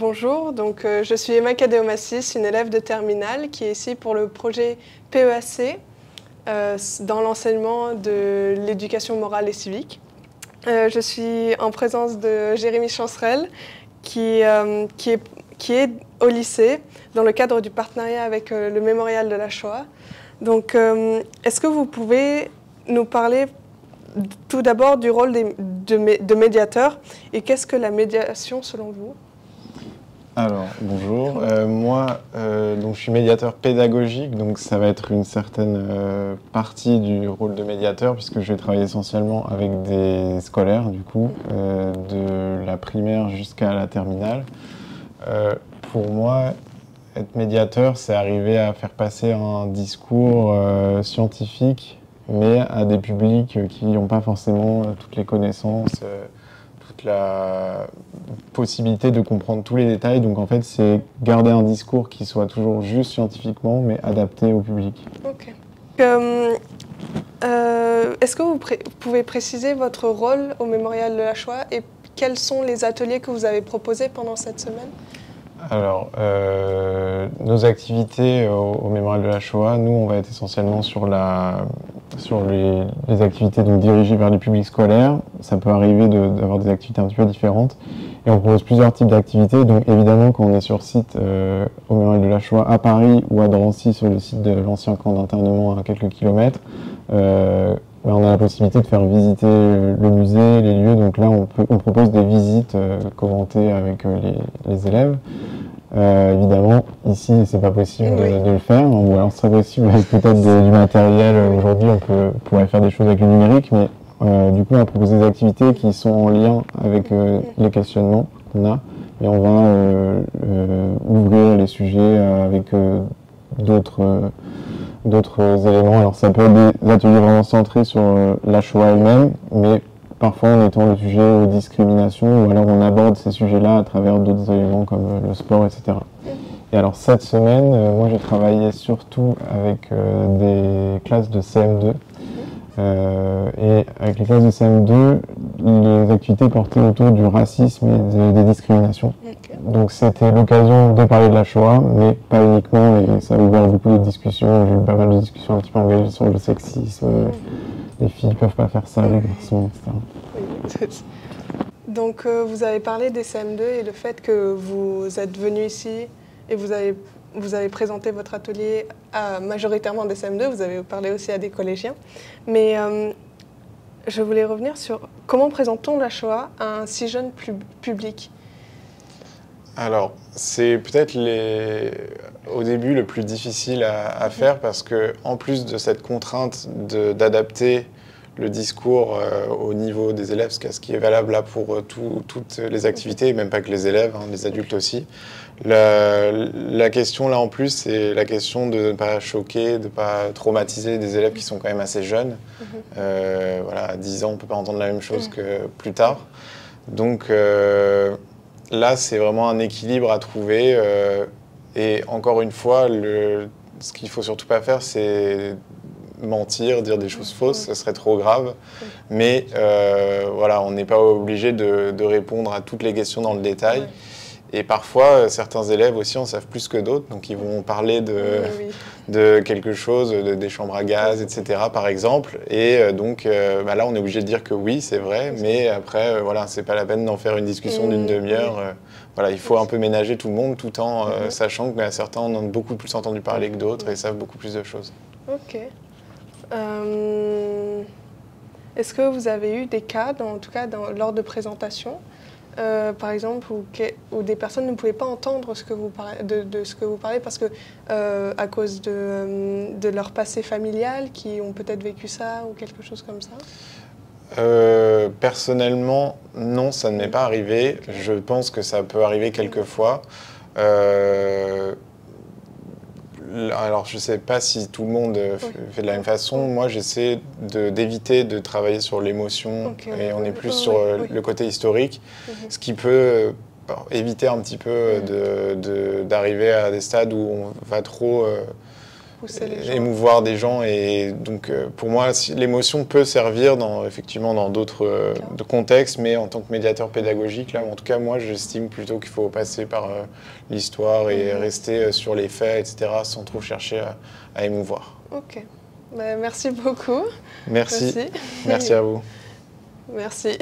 Bonjour, je suis Emma Kadéomassis, une élève de terminale qui est ici pour le projet PEAC dans l'enseignement de l'éducation morale et civique. Je suis en présence de Jérémy Chancerelle qui est au lycée dans le cadre du partenariat avec le Mémorial de la Shoah. Est-ce que vous pouvez nous parler tout d'abord du rôle de médiateur et qu'est-ce que la médiation selon vous? Alors, bonjour. Je suis médiateur pédagogique, donc ça va être une certaine partie du rôle de médiateur puisque je vais travailler essentiellement avec des scolaires, du coup, de la primaire jusqu'à la terminale. Pour moi, être médiateur, c'est arriver à faire passer un discours scientifique, mais à des publics qui n'ont pas forcément toutes les connaissances, la possibilité de comprendre tous les détails. Donc en fait, c'est garder un discours qui soit toujours juste scientifiquement, mais adapté au public. Ok. Est-ce que vous pouvez préciser votre rôle au Mémorial de la Shoah et quels sont les ateliers que vous avez proposés pendant cette semaine? Alors, nos activités au Mémorial de la Shoah, nous, on va être essentiellement sur les activités donc, dirigées vers les publics scolaires. Ça peut arriver d'avoir des activités un petit peu différentes. Et on propose plusieurs types d'activités. Donc, évidemment, quand on est sur site au Mémorial de la Shoah à Paris ou à Drancy, sur le site de l'ancien camp d'internement à quelques kilomètres, on a la possibilité de faire visiter le musée, les lieux. Donc là, on propose des visites commentées avec les élèves. Évidemment, ici, c'est pas possible de le faire, ou alors c'est possible avec peut-être du matériel. Aujourd'hui, on pourrait faire des choses avec le numérique, mais du coup, on va proposer des activités qui sont en lien avec les questionnements qu'on a, et on va ouvrir les sujets avec d'autres éléments. Alors, ça peut être des ateliers vraiment centrés sur la Shoah elle-même, mais parfois on étend le sujet aux discriminations ou alors on aborde ces sujets-là à travers d'autres éléments comme le sport, etc. Et alors cette semaine, moi j'ai travaillé surtout avec des classes de CM2. Et avec les classes de CM2, les activités portaient autour du racisme et des discriminations. Okay. Donc c'était l'occasion de parler de la Shoah, mais pas uniquement, et ça a ouvert beaucoup de discussions. J'ai eu pas mal de discussions un petit peu engagées sur le sexisme. Les filles ne peuvent pas faire ça, les garçons, etc. Oui. Donc vous avez parlé des CM2 et le fait que vous êtes venu ici et vous avez présenté votre atelier à majoritairement des CM2, vous avez parlé aussi à des collégiens. Mais je voulais revenir sur comment présente-t-on la Shoah à un si jeune public? Alors, c'est peut-être au début le plus difficile à faire parce que en plus de cette contrainte d'adapter le discours au niveau des élèves, ce qui est valable là pour toutes les activités, et même pas que les élèves, les adultes aussi. La question là en plus, c'est la question de ne pas choquer, de ne pas traumatiser des élèves qui sont quand même assez jeunes. Voilà, à 10 ans, on ne peut pas entendre la même chose que plus tard. Donc là, c'est vraiment un équilibre à trouver. Et encore une fois, ce qu'il ne faut surtout pas faire, c'est mentir, dire des choses fausses, ce serait trop grave. Mais voilà, on n'est pas obligé de répondre à toutes les questions dans le détail. Et parfois, certains élèves aussi en savent plus que d'autres, donc ils vont parler de quelque chose, des chambres à gaz, etc. par exemple. Et donc là, on est obligé de dire que oui, c'est vrai, mais après, voilà, c'est pas la peine d'en faire une discussion d'une demi-heure. Voilà, il faut un peu ménager tout le monde, tout en sachant que certains en ont beaucoup plus entendu parler que d'autres et savent beaucoup plus de choses. Ok. Est-ce que vous avez eu des cas, en tout cas lors de présentations, par exemple, où des personnes ne pouvaient pas entendre ce que vous de ce que vous parlez parce que à cause de leur passé familial, qui ont peut-être vécu ça ou quelque chose comme ça? Personnellement, non, ça ne m'est pas arrivé. Okay. Je pense que ça peut arriver quelquefois. Alors, je ne sais pas si tout le monde fait de la même façon. Moi, j'essaie d'éviter de travailler sur l'émotion et on est plus sur le côté historique, ce qui peut éviter un petit peu d'arriver à des stades où on va trop pousser les gens. Émouvoir des gens. Et donc, pour moi, l'émotion peut servir effectivement dans d'autres contextes, mais en tant que médiateur pédagogique, là, en tout cas, moi, j'estime plutôt qu'il faut passer par l'histoire et rester sur les faits, etc., sans trop chercher à émouvoir. Ok. Bah, merci beaucoup. Merci. Merci à vous. Merci.